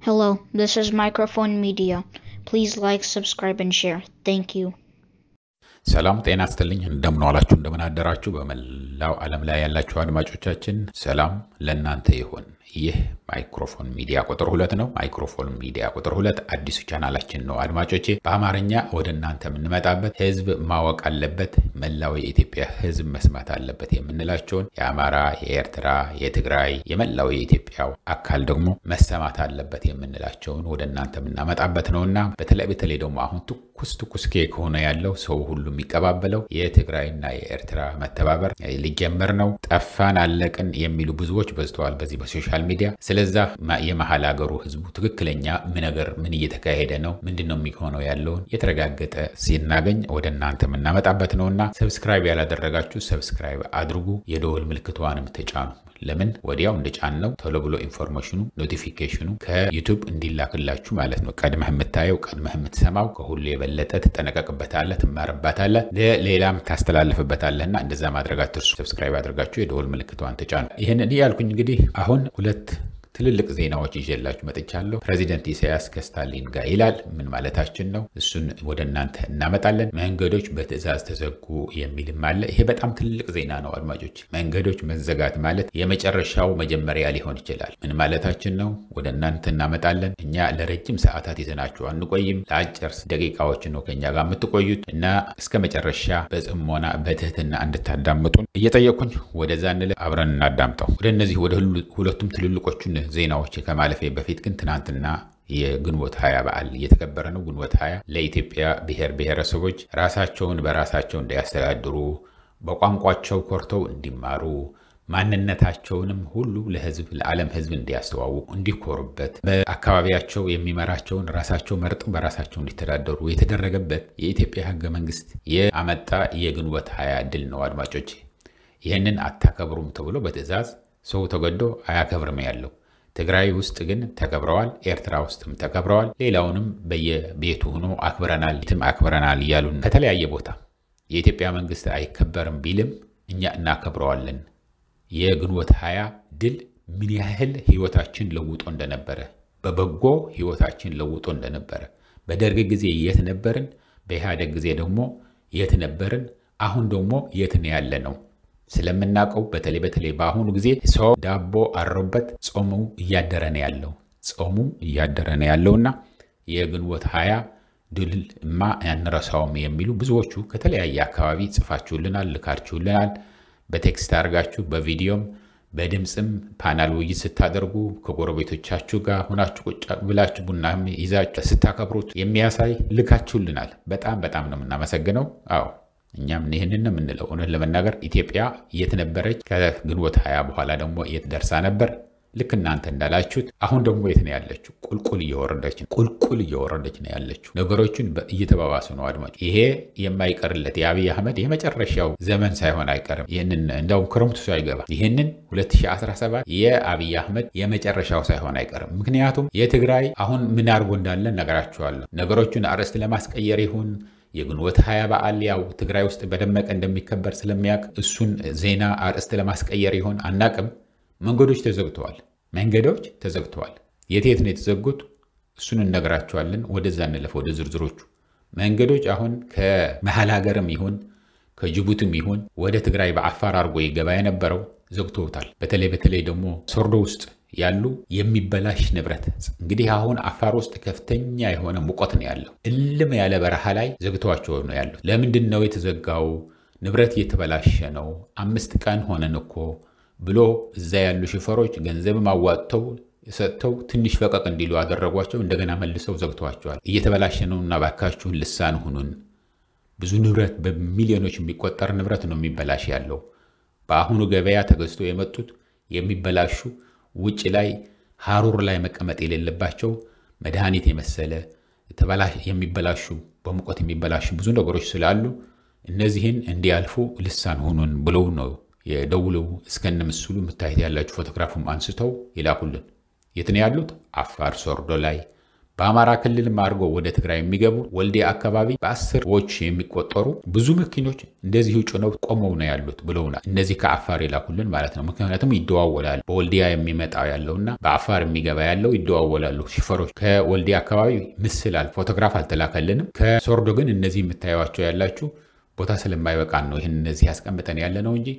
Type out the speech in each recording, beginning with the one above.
Hello, this is Microphone Media. Please like, subscribe, and share. Thank you. ሰላም ጤና ይስጥልኝ እንደምን ዋላችሁ እንደምን አደራችሁ በመላው ዓለም ላይ ያላችሁ አድማጮቻችን ሰላም ለእናንተ ይሁን ይህ ማይክሮፎን ሚዲያ ቁጥር 2 ነው ማይክሮፎን ሚዲያ ቁጥር 2 አዲሱ ቻናላችን ነው አድማጮቼ በአማርኛ ወደ እናንተ የምንመጣበት ህዝብ ማወቅ አለበት መላው የኢትዮጵያ ህዝብ መስማት አለበት የምንላቸውን የአማራ የኤርትራ የትግራይ የመላው የኢትዮጵያ አካል ደግሞ መሰማት አለበት የምንላቸውን ወደ እናንተ የምናመጣበት ነውና በተለይ ደግሞ አሁን ትኩስ ኬክ ሆነ ያለው ሰው ሁሉ የሚቀባበለው የትግራይና የኤርትራ መተባበር ሊጀመር ነው ጠፋን አለቅን የሚሉ ብዙዎች በዝተዋል በዚህ በሶሻል ሚዲያ ስለዛ የመሃል ሀገሩ ህዝቡ ትክክለኛ ምን እየተካሄደ ነው ምንድነው የሚሆነው ያለውን የተረጋገጠ ሲናገኝ ወደ እናንተ የምናመጣበት ነውና ሰብስክራይብ ያላደረጋችሁ ሰብስክራይብ አድርጉ የደወል ምልክቷንም ተጫኑ ለምን ወዲያው እንደጫን ነው ቶሎ ብሎ ኢንፎርሜሽኑ ኖቲፊኬሽኑ ከዩቲዩብ እንዲላክላችሁ ማለት ነው ቀድመህ የምታየው ቀድመህ የምትሰማው ከሁሉ የበለጠ ተጠነቀቅበታለህ ትማርበታለህ ለሌላም ታስተላልፍበታለህና እንደዛ ማድረግ አትርሱ ሰብስክራይብ አድርጋችሁ የደወል ምልክቷን ተጫኑ ይሄን ያልኩኝ እንግዲህ አሁን ሁለት ትልልቅ ዜናዎች ይዤላችሁ መጥቻለሁ ፕሬዚደንት ኢሳያስ ከስታሊን ጋር ይላል ምን ማለታችን ነው እሱን ወደ እናንተ እናመጣለን መንገዶች በትዕዛዝ ተዘጉ የሚልም አለ ይሄ በጣም ትልቅ ዜና ነው አድማጮች መንገዶች መዘጋት ማለት የመጨረሻው መጀመሪያ ሊሆን ይችላል ምን ማለታችን ነው ወደ እናንተ እናመጣለን እኛ ለረጅም ሰዓታት ይዘናችሁ አንቆይም ለአጭር ደቂቃዎች ነው ከኛ ጋር የምትቆዩት እና እስከ መጨረሻ በጽሞና በትህትና እንድታዳምጡን እየጠየቁኝ ወደዛ እንለ አብረን እናዳምጠው ወደ እነዚህ ወደ ሁለቱም ትልልቆቹን ዜናዎች ከማለፌ በፊት ግን ትናንትና የግንቦት 20 በዓል እየተከበረ ነው ግንቦት 20 ለኢትዮጵያ ብሔረሰቦች ራሳቸውን በራሳቸው እንዲያስተዳድሩ በቋንቋቸው ኮርተው እንዲማሩ ማንነታቸውንም ሁሉ ለህዝብ ለዓለም ህዝብ እንዲያስተዋውቁ እንዲኮሩበት በአካባቢያቸው የሚመራቸውን ራሳቸው መርጥ በራሳቸው እንዲተዳደሩ የተደረገበት የኢትዮጵያ ህገ መንግስት ያመጣ የግንቦት 20 ድል ነው አድማጮች ይሄንን አታከብሩም ተብሎ በትዕዛዝ ሰው ተገዶ አያከብርም ያለው ትግራይ ውስጥ ግን ተከብረዋል ኤርትራ ውስጥም ተከብረዋል ሌላውንም በየቤቱ ሆኖ አክብረናል ይያሉን ከተለያየ ቦታ የኢትዮጵያ መንግስት አይከበርም ቢልም እኛ እናከብረዋለን የግንቦት 20 ድል ምን ያህል ህይወታችን ለውጦ እንደነበረ በበጎ ህይወታችን ለውጦ እንደነበረ በደርግ ጊዜ የት ነበርን በኢህአዴግ ጊዜ ደግሞ የት ነበርን አሁን ደግሞ የት ነው ያለነው ስለምናቀው በተለይ በአሁኑ ጊዜ ሰው ዳቦ አሮበት ጾሙ እያደረነ ያለውና የግንቦት 20 ድልማ ያንረሳውም የሚሉ ብዙዎቹ ከተለያየ አካባቢ ጽፋችሁልናል ልካችሁልናል በቴክስት አርጋችሁ በቪዲዮም በድምጽም ፓናል ውይይት ስታደርጉ ከጎረቤቶቻችሁ ጋር ሆናችሁ ቁጭ ብላችሁ ቡናም ይዛችሁ ስታከብሩት የሚያሳይ ልካችሁልናል በጣም ነው እናመሰግነው አዎ እኛም ይሄንን ነው የምንለው እውነት ለመናገር ኢትዮጵያ የት ነበረች ከግንቦት 20 በኋላ ደግሞ የት ደርሳ ነበር ልክ እናንተ እንዳላችሁት አሁን ደግሞ የት ነው ያለችው ቁልቁል እየወረደች ነው ያለችው ነገሮችን እየተባባሱ ነው አድማጭ ይሄ የማይቀርለት የአብይ አህመድ የመጨረሻው ዘመን ሳይሆን አይቀርም ይሄንን እንደው ክረምቱ ሳይገባ ይሄንን 2017 የአብይ አህመድ የመጨረሻው ሳይሆን አይቀርም ምክንያቱም የትግራይ አሁን ምን አርጎ እንዳለ ነገራችኋለሁ ነገሮችን አርዕስት ለማስቀየር ይሁን የግንቦት 20 በዓል ያው ትግራይ ውስጥ በደመቀ እንደሚከበር ስለሚያቅ እሱን ዜና አርዕስት ለማስቀየር ይሆን አናቅም መንገዶች ተዘግተዋል የት ነው የተዘጉት እሱን እንነግራችኋለን ወደዛ እንለፍ ወደ ዝርዝሮቹ መንገዶች አሁን ከመሃል ሀገርም ይሁን ከጅቡቲም ይሁን ወደ ትግራይ በአፋር አርጎ ይገባ የነበረው ዘግተውታል በተለይ ደግሞ ሶርዶ ውስጥ ያሉ የሚበላሽ ንብረት እንግዲህ አሁን አፋር ውስጥ ከፍተኛ የሆነ ሙቀት ነው ያለው እልም ያለ በረሃ ላይ ዘግቷቸው ነው ያለው ለምንድን ነው የተዘጋው ንብረት እየተበላሸ ነው 5 ቀን ሆነን እኮ ብሎ እዛ ያሉ ሹፌሮች ገንዘብ ማዋጥተው ሰጥተው ትንሽ ፈቀቅ እንዲሉ አደረጓቸው እንደገና መልሰው ዘግቷቸዋል እየተበላሸ ነውና ባካችሁን ልሳን ሁኑን ብዙ ንብረት በሚሊዮኖች የሚቆጠር ንብረት ነው የሚበላሽ ያለው በአሁኑ ገበያ ተገዝቶ የመጡት የሚበላሹ ውጭ ላይ ሃሩር ላይ መቀመጥ የሌለባቸው መድኃኒት የመሰለ የሚበላሹ በሙቀት የሚበላሹ ብዙ ነገሮች ስላሉ እነዚህን እንዲያልፉ ልሳን ሆኑን ብለው ነው የደውለው እስከነምስሉ ምታይት ያላችሁ ፎቶግራፉም አንስተው ይላኩልን የት ነው ያሉት አፋር ሶርዶ ላይ በአማራ ክልልም አድርጎ ወደ ትግራይ የሚገቡ ወልዲያ አካባቢ በ10ዎች የሚቆጠሩ ብዙ መኪኖች እንደዚህ ጭነው ቆመው ነው ያሉት ብለውናል። እነዚህ ከአፋር የላኩልን ማለት ነው። ምክንያቱም ይደዋወላሉ። በወልዲያ የሚመጣው ያለውና በአፋር የሚገባ ያለው ይደዋወላሉ። ሹፌሮች ከወልዲያ አካባቢ ምስላል ፎቶግራፍ አልተላከልንም። ከሶርዶ ግን እነዚህ የምታዩዋቸው ያላችሁ ቦታ ስለማይበቃን ነው ይህን እነዚህ ያስቀምጠን ያለ ነው እንጂ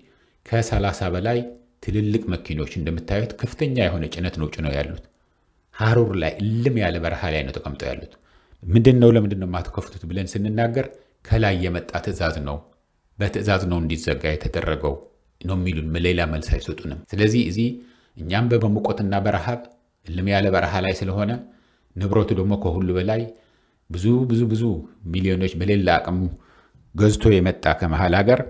ከ30 በላይ ትልልቅ መኪኖች እንደምታዩት ከፍተኛ የሆነ ጭነት ነው ጭነው ያሉት። ሐሩር ላይ እልም ያለ በረሃ ላይ ነው ተቀምጠው ያሉት። ምንድነው ለምንድነው ማትከፍቱት ብለን ስንናገር ከላይ የመጣ ትዕዛዝ ነው፣ በትዕዛዝ ነው እንዲዘጋ የተደረገው ነው የሚሉን። ሌላ መልስ አይሰጡንም። ስለዚህ እዚህ እኛም በመቆጥና በረሃብ እልም ያለ በረሃ ላይ ስለሆነ ንብረቱ ደግሞ ከሁሉ በላይ ብዙ ሚሊዮኖች በሌላ አቅም ገዝቶ የመጣ ከመሃል ሀገር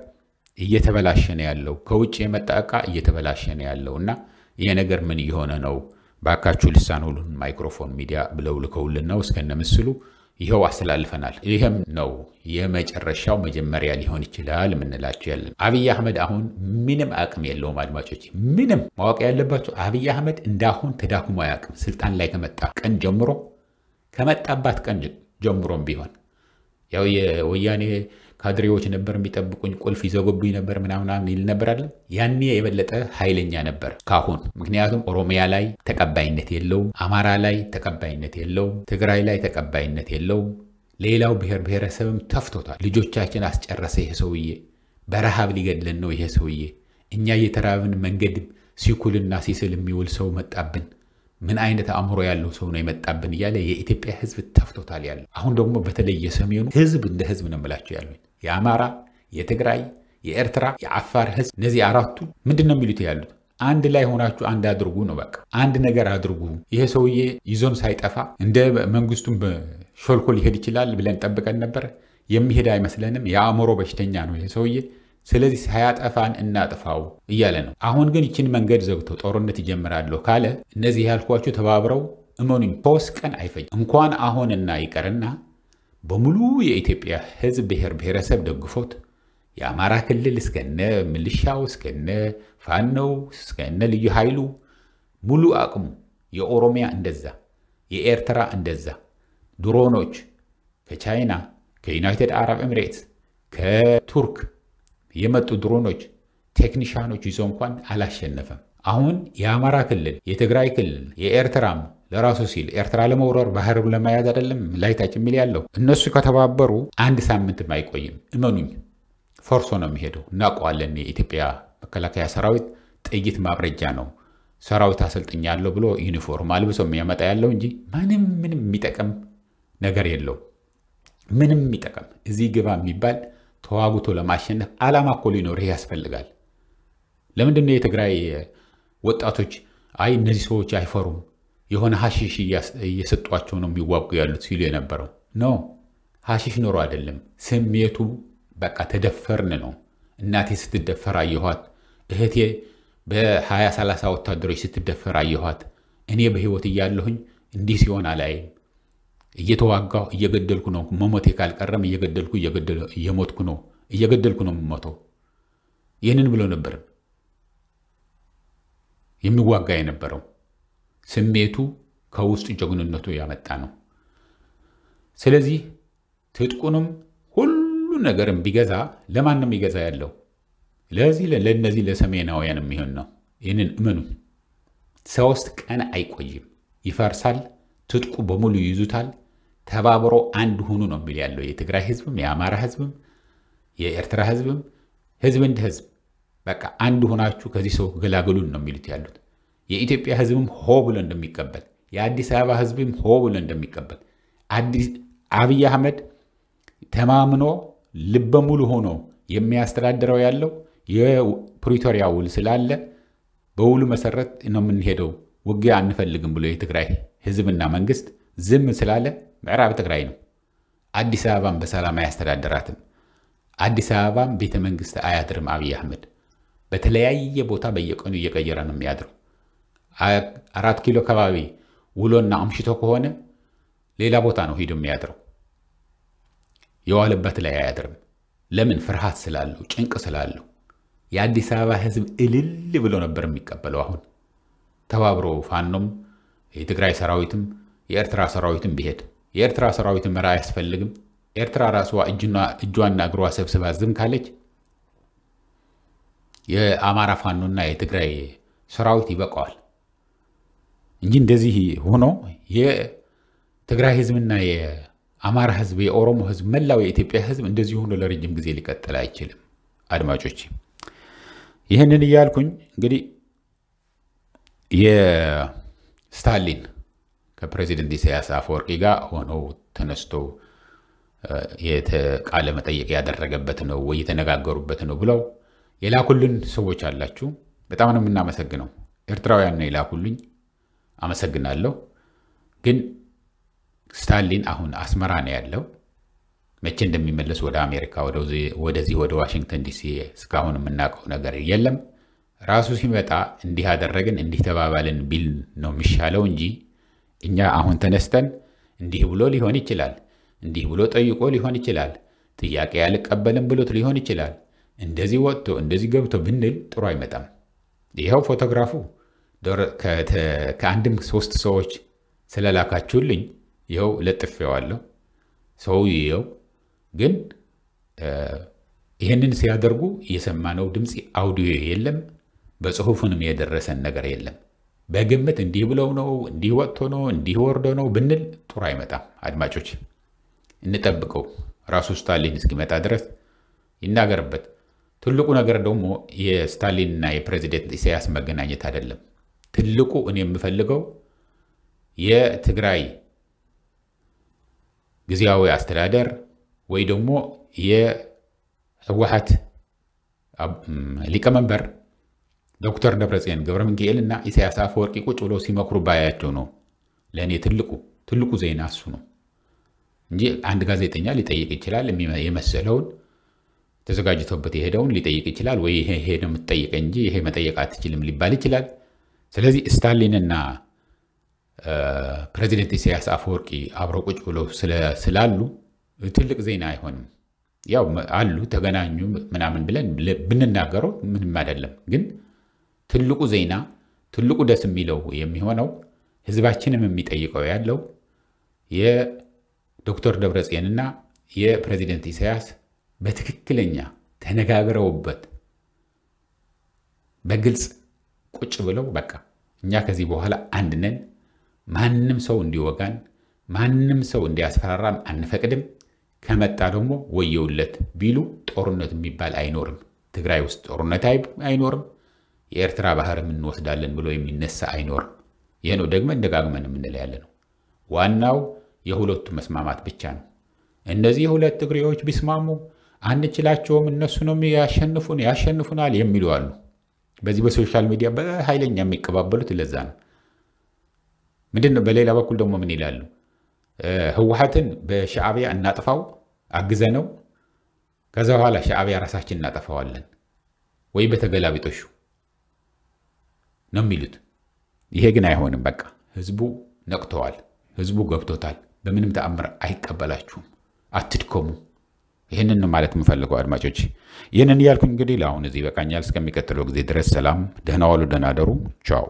እየተበላሸ ነው ያለው። ከውጭ የመጣ ዕቃ እየተበላሸ ነው ያለውና ይሄ ነገር ምን እየሆነ ነው? ባካችሁ ልሳን ሁሉን ማይክሮፎን ሚዲያ ብለው ልከውልን ነው እስከነ ምስሉ ይሄው አስተላልፈናል። ይሄም ነው የመጨረሻው መጀመሪያ ሊሆን ይችላል ምንላችሁ ያለን። አብይ አህመድ አሁን ምንም አቅም የለውም። አድማጮች ምንም ማወቅ ያለባችሁ አብይ አህመድ እንዳሁን ተዳክሞ አያውቅም። ስልጣን ላይ ከመጣ ቀን ጀምሮ ከመጣባት ቀን ጀምሮም ቢሆን ያው የወያኔ ካድሬዎች ነበር የሚጠብቁኝ፣ ቁልፍ ይዘጉብኝ ነበር ምናምን ይል ነበር አይደል? ያኔ የበለጠ ኃይለኛ ነበር ካሁን። ምክንያቱም ኦሮሚያ ላይ ተቀባይነት የለውም፣ አማራ ላይ ተቀባይነት የለውም፣ ትግራይ ላይ ተቀባይነት የለውም። ሌላው ብሔረሰብም ተፍቶታል። ልጆቻችን አስጨረሰ ይሄ ሰውዬ። በረሃብ ሊገድለን ነው ይሄ ሰውዬ። እኛ እየተራብን መንገድ ሲኩልና ሲስል የሚውል ሰው መጣብን። ምን አይነት አእምሮ ያለው ሰው ነው የመጣብን እያለ የኢትዮጵያ ሕዝብ ተፍቶታል ያለው። አሁን ደግሞ በተለይ የሰሜኑ ሕዝብ እንደ ሕዝብ ነው የምላቸው ያሉኝ። የአማራ፣ የትግራይ፣ የኤርትራ፣ የአፋር ሕዝብ እነዚህ አራቱ ምንድነው የሚሉት ያሉት? አንድ ላይ ሆናችሁ አንድ አድርጉ ነው በቃ። አንድ ነገር አድርጉ። ይሄ ሰውዬ ይዞን ሳይጠፋ እንደ መንግስቱም ሾልኮ ሊሄድ ይችላል ብለን ጠብቀን ነበር። የሚሄድ አይመስለንም። የአእምሮ በሽተኛ ነው ይሄ ሰውዬ። ስለዚህ ሳያጠፋን እናጥፋው እያለ ነው። አሁን ግን ይችን መንገድ ዘግተው ጦርነት ይጀምራሉ ካለ እነዚህ ያልኳችሁ ተባብረው እመኑኝ 3 ቀን አይፈጅ። እንኳን አሁንና ይቀርና በሙሉ የኢትዮጵያ ሕዝብ ብሔረሰብ ደግፎት የአማራ ክልል እስከነ ሚሊሻው እስከነ ፋኖው እስከነ ልዩ ኃይሉ ሙሉ አቅሙ፣ የኦሮሚያ እንደዛ፣ የኤርትራ እንደዛ፣ ድሮኖች ከቻይና ከዩናይትድ አረብ ኤሚሬትስ ከቱርክ የመጡ ድሮኖች ቴክኒሻኖች ይዞ እንኳን አላሸነፈም። አሁን የአማራ ክልል፣ የትግራይ ክልል፣ የኤርትራም ለራሱ ሲል ኤርትራ ለመውረር ባህር ለመያዝ አይደለም ላይታች የሚል ያለው እነሱ ከተባበሩ 1 ሳምንትም አይቆይም። እመኑኝ ፈርሶ ነው የሚሄደው። እናውቀዋለን። የኢትዮጵያ መከላከያ ሰራዊት ጥይት ማብረጃ ነው። ሰራዊት አሰልጥኛለሁ ብሎ ዩኒፎርም አልብሶ የሚያመጣ ያለው እንጂ ምንም የሚጠቅም ነገር የለው። ምንም የሚጠቅም እዚህ ግባ የሚባል ተዋጉቶ ለማሸነፍ ዓላማ እኮ ሊኖርህ ያስፈልጋል። ለምንድነው የትግራይ ወጣቶች አይ እነዚህ ሰዎች አይፈሩም የሆነ ሐሺሽ እየሰጧቸው ነው የሚዋጉ ያሉት ሲሉ የነበረው ነው? ሐሺሽ ኖሮ አይደለም። ስሜቱ በቃ ተደፈርን ነው። እናቴ ስትደፈር አየኋት። እህቴ በ20-30 ወታደሮች ስትደፈር አየኋት። እኔ በህይወት እያለሁኝ እንዲህ ሲሆን አላይም። እየተዋጋሁ እየገደልኩ ነው። መሞቴ ካልቀረም እየሞትኩ ነው የምሞተው። ይህንን ብሎ ነበር የሚዋጋ የነበረው። ስሜቱ ከውስጥ ጀግንነቱ ያመጣ ነው። ስለዚህ ትጥቁንም ሁሉ ነገርም ቢገዛ ለማንም ይገዛ ያለው ለነዚህ ለሰሜናውያን የሚሆን ነው። ይህንን እመኑ። 3 ቀን አይቆይም፣ ይፈርሳል። ትጥቁ በሙሉ ይዙታል። ተባብሮ አንድ ሁኑ ነው የሚል ያለው የትግራይ ህዝብም የአማራ ህዝብም የኤርትራ ህዝብም ህዝብ እንደ ህዝብ በቃ አንድ ሆናችሁ ከዚህ ሰው ገላገሉን ነው የሚሉት ያሉት። የኢትዮጵያ ህዝብም ሆ ብሎ እንደሚቀበል፣ የአዲስ አበባ ህዝብም ሆ ብሎ እንደሚቀበል፣ አብይ አህመድ ተማምኖ ልበ ሙሉ ሆኖ የሚያስተዳድረው ያለው የፕሪቶሪያ ውል ስላለ በውሉ መሰረት ነው የምንሄደው፣ ውጊያ አንፈልግም ብሎ የትግራይ ህዝብና መንግስት ዝም ስላለ ምዕራብ ትግራይ ነው። አዲስ አበባም በሰላም አያስተዳድራትም። አዲስ አበባም ቤተ መንግስት አያድርም። አብይ አህመድ በተለያየ ቦታ በየቀኑ እየቀየረ ነው የሚያድረው። 4 ኪሎ ከባቢ ውሎና አምሽቶ ከሆነ ሌላ ቦታ ነው ሄዶ የሚያድረው። የዋለበት ላይ አያድርም። ለምን? ፍርሃት ስላለው፣ ጭንቅ ስላለው። የአዲስ አበባ ህዝብ እልል ብሎ ነበር የሚቀበለው። አሁን ተባብሮ ፋኖም የትግራይ ሰራዊትም የኤርትራ ሰራዊትን ቢሄድ የኤርትራ ሰራዊትን መራ አያስፈልግም። ኤርትራ ራሷ እጇና እግሯ ሰብስባ ዝም ካለች የአማራ ፋኖና የትግራይ ሰራዊት ይበቃዋል እንጂ እንደዚህ ሆኖ የትግራይ ህዝብና የአማራ ህዝብ፣ የኦሮሞ ህዝብ፣ መላው የኢትዮጵያ ህዝብ እንደዚህ ሆኖ ለረጅም ጊዜ ሊቀጥል አይችልም። አድማጮች ይህንን እያልኩኝ እንግዲህ የስታሊን ከፕሬዚደንት ኢሳያስ አፈወርቂ ጋር ሆነው ተነስቶ ቃለ መጠይቅ ያደረገበት ነው ወይ የተነጋገሩበት ነው ብለው የላኩልን ሰዎች አላችሁ። በጣም ነው የምናመሰግነው። ኤርትራውያን ነው የላኩልኝ፣ አመሰግናለሁ። ግን ስታሊን አሁን አስመራ ነው ያለው። መቼ እንደሚመለስ ወደ አሜሪካ ወደዚህ ወደ ዋሽንግተን ዲሲ እስካሁን የምናውቀው ነገር የለም። ራሱ ሲመጣ እንዲህ አደረግን እንዲህ ተባባልን ቢል ነው የሚሻለው እንጂ እኛ አሁን ተነስተን እንዲህ ብሎ ሊሆን ይችላል፣ እንዲህ ብሎ ጠይቆ ሊሆን ይችላል፣ ጥያቄ ያልቀበልም ብሎት ሊሆን ይችላል፣ እንደዚህ ወጥቶ እንደዚህ ገብቶ ብንል ጥሩ አይመጣም። ይኸው ፎቶግራፉ ከአንድም 3 ሰዎች ስለላካችሁልኝ ይኸው ለጥፌዋለሁ። ሰውየው ግን ይህንን ሲያደርጉ የሰማነው ድምፅ አውዲዮ የለም፣ በጽሁፉንም የደረሰን ነገር የለም። በግምት እንዲህ ብለው ነው እንዲህ ወጥቶ ነው እንዲህ ወርዶ ነው ብንል ጥሩ አይመጣም። አድማጮች እንጠብቀው፣ ራሱ ስታሊን እስኪመጣ ድረስ ይናገርበት። ትልቁ ነገር ደግሞ የስታሊንና የፕሬዚደንት ኢሳያስ መገናኘት አይደለም። ትልቁ እኔ የምፈልገው የትግራይ ጊዜያዊ አስተዳደር ወይ ደግሞ የህወሓት ሊቀመንበር ዶክተር ደብረጽዮን ገብረ ሚካኤል እና ኢሳያስ አፈወርቂ ቁጭ ብለው ሲመክሩ ባያቸው ነው ለእኔ ትልቁ ዜና እሱ ነው እንጂ አንድ ጋዜጠኛ ሊጠይቅ ይችላል፣ የመሰለውን ተዘጋጅቶበት የሄደውን ሊጠይቅ ይችላል። ወይ ይሄ ነው የምትጠይቀ እንጂ ይሄ መጠየቅ አትችልም ሊባል ይችላል። ስለዚህ ስታሊንና ፕሬዚደንት ኢሳያስ አፈወርቂ አብረው ቁጭ ብለው ስላሉ ትልቅ ዜና አይሆንም። ያው አሉ ተገናኙ ምናምን ብለን ብንናገረው ምንም አይደለም። ግን ትልቁ ዜና ትልቁ ደስ የሚለው የሚሆነው ህዝባችንም የሚጠይቀው ያለው የዶክተር ደብረጽዮንና የፕሬዚደንት ኢሳያስ በትክክለኛ ተነጋግረውበት በግልጽ ቁጭ ብለው በቃ እኛ ከዚህ በኋላ አንድ ነን፣ ማንም ሰው እንዲወጋን ማንም ሰው እንዲያስፈራራም አንፈቅድም፣ ከመጣ ደግሞ ወየውለት ቢሉ ጦርነት የሚባል አይኖርም፣ ትግራይ ውስጥ ጦርነት አይኖርም፣ የኤርትራ ባህርም እንወስዳለን ብሎ የሚነሳ አይኖርም። ይህ ነው ደግመን ደጋግመን የምንለው ያለ ነው። ዋናው የሁለቱ መስማማት ብቻ ነው። እነዚህ ሁለት ትግሬዎች ቢስማሙ አንችላቸውም፣ እነሱ ነው ያሸንፉናል የሚሉ አሉ። በዚህ በሶሻል ሚዲያ በኃይለኛ የሚቀባበሉት ለዛ ነው። ምንድነው? በሌላ በኩል ደግሞ ምን ይላሉ? ህወሓትን በሻዕቢያ እናጥፋው አግዘነው ከዛ በኋላ ሻዕቢያ ራሳችን እናጠፋዋለን ወይ በተገላቢጦሹ ነው የሚሉት። ይሄ ግን አይሆንም። በቃ ህዝቡ ነቅተዋል፣ ህዝቡ ገብቶታል። በምንም ተአምር አይቀበላችሁም፣ አትድከሙ። ይህንን ማለት የምፈልገው አድማጮች። ይህንን እያልኩኝ እንግዲህ ለአሁን እዚህ ይበቃኛል። እስከሚቀጥለው ጊዜ ድረስ ሰላም፣ ደህና ዋሉ፣ ደህና አደሩ። ቻው።